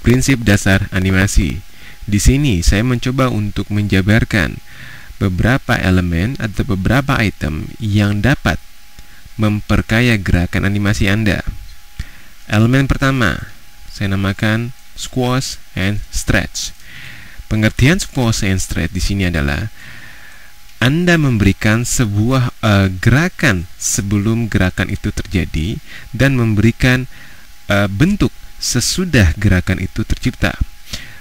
prinsip dasar animasi. Di sini saya mencoba untuk menjabarkan beberapa elemen atau beberapa item yang dapat memperkaya gerakan animasi Anda. Elemen pertama saya namakan squash and stretch. Pengertian squash and stretch di sini adalah Anda memberikan sebuah gerakan sebelum gerakan itu terjadi dan memberikan bentuk sesudah gerakan itu tercipta.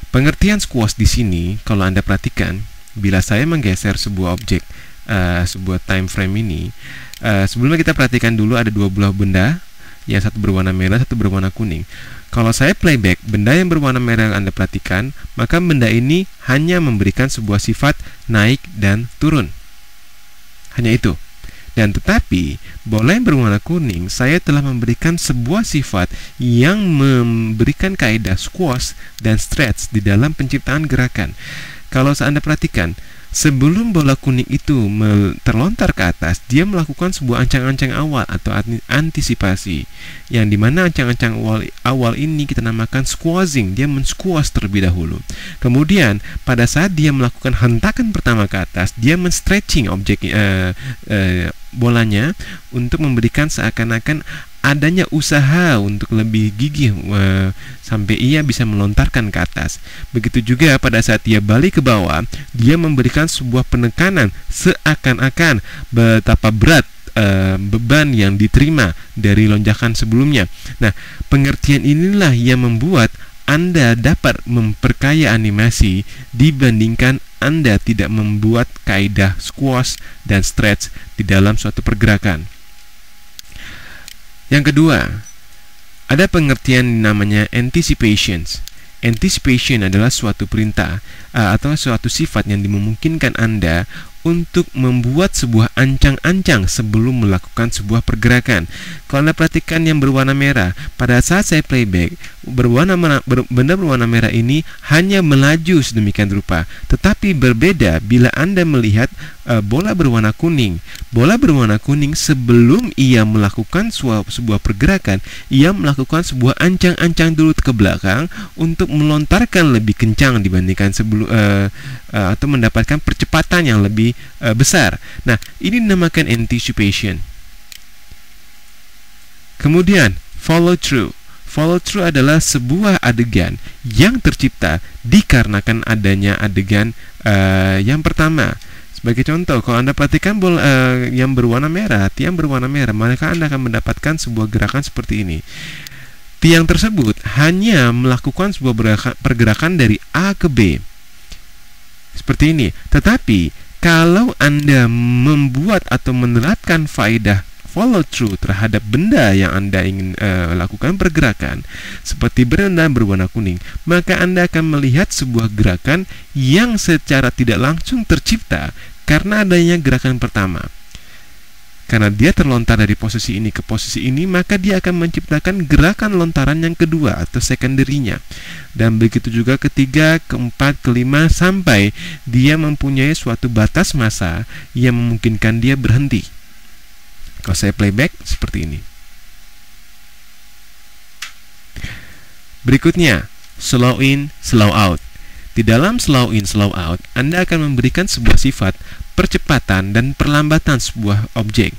Pengertian squash di sini, kalau Anda perhatikan, bila saya menggeser sebuah objek, sebuah time frame ini, sebelumnya kita perhatikan dulu ada dua buah benda, yang satu berwarna merah, satu berwarna kuning. Kalau saya playback, benda yang berwarna merah yang Anda perhatikan, maka benda ini hanya memberikan sebuah sifat naik dan turun. Hanya itu. Dan tetapi, bola yang berwarna kuning, saya telah memberikan sebuah sifat yang memberikan kaidah squash dan stretch di dalam penciptaan gerakan. Kalau Anda perhatikan, sebelum bola kuning itu terlontar ke atas, dia melakukan sebuah ancang-ancang awal atau antisipasi, yang dimana ancang-ancang awal ini kita namakan squashing. Dia men-squash terlebih dahulu. Kemudian pada saat dia melakukan hentakan pertama ke atas, dia men-stretching objek bolanya untuk memberikan seakan-akan adanya usaha untuk lebih gigih sampai ia bisa melontarkan ke atas. Begitu juga pada saat dia balik ke bawah, dia memberikan sebuah penekanan seakan-akan betapa berat beban yang diterima dari lonjakan sebelumnya. Nah, pengertian inilah yang membuat Anda dapat memperkaya animasi dibandingkan Anda tidak membuat kaidah squash dan stretch di dalam suatu pergerakan. Yang kedua, ada pengertian namanya anticipation. Anticipation adalah suatu perintah atau suatu sifat yang memungkinkan Anda untuk membuat sebuah ancang-ancang sebelum melakukan sebuah pergerakan. Kalau Anda perhatikan yang berwarna merah, pada saat saya playback, benda berwarna merah ini hanya melaju sedemikian rupa. Tetapi berbeda bila Anda melihat bola berwarna kuning. Bola berwarna kuning sebelum ia melakukan sebuah pergerakan, ia melakukan sebuah ancang-ancang dulu ke belakang untuk melontarkan lebih kencang dibandingkan sebelum atau mendapatkan percepatan yang lebih besar. Nah, ini dinamakan anticipation. Kemudian follow through. Follow through adalah sebuah adegan yang tercipta dikarenakan adanya adegan yang pertama. Sebagai contoh, kalau Anda perhatikan bola yang berwarna merah, tiang berwarna merah, maka Anda akan mendapatkan sebuah gerakan seperti ini. Tiang tersebut hanya melakukan sebuah pergerakan dari A ke B. Seperti ini. Tetapi kalau Anda membuat atau menerapkan faedah follow through terhadap benda yang Anda ingin lakukan pergerakan, seperti benda berwarna kuning, maka Anda akan melihat sebuah gerakan yang secara tidak langsung tercipta karena adanya gerakan pertama. Karena dia terlontar dari posisi ini ke posisi ini, maka dia akan menciptakan gerakan lontaran yang kedua atau secondary-nya. Dan begitu juga ketiga, keempat, kelima, sampai dia mempunyai suatu batas masa yang memungkinkan dia berhenti. Kalau saya playback seperti ini. Berikutnya, slow in, slow out. Di dalam slow in, slow out, Anda akan memberikan sebuah sifat percepatan dan perlambatan sebuah objek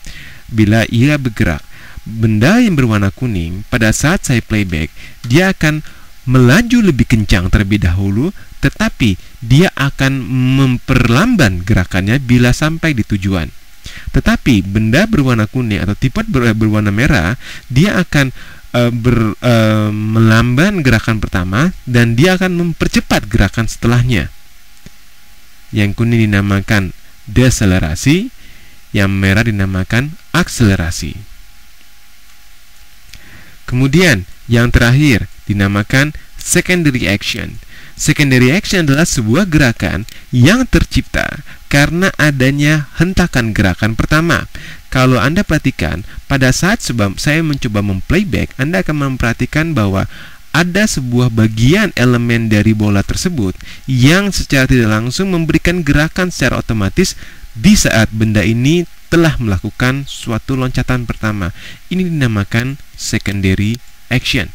bila ia bergerak. Benda yang berwarna kuning, pada saat saya playback, dia akan melaju lebih kencang terlebih dahulu, tetapi dia akan memperlambat gerakannya bila sampai di tujuan. Tetapi benda berwarna kuning atau tipe berwarna merah, dia akan melamban gerakan pertama dan dia akan mempercepat gerakan setelahnya. Yang kuning dinamakan deselerasi, yang merah dinamakan akselerasi. Kemudian yang terakhir dinamakan secondary action. Secondary action adalah sebuah gerakan yang tercipta karena adanya hentakan gerakan pertama. Kalau Anda perhatikan, pada saat saya mencoba memplayback, Anda akan memperhatikan bahwa ada sebuah bagian elemen dari bola tersebut yang secara tidak langsung memberikan gerakan secara otomatis di saat benda ini telah melakukan suatu loncatan pertama. Ini dinamakan secondary action.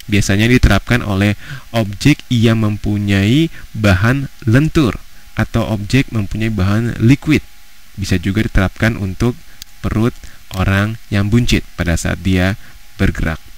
biasanya diterapkan oleh objek yang mempunyai bahan lentur atau objek mempunyai bahan liquid. Bisa juga diterapkan untuk perut orang yang buncit pada saat dia bergerak.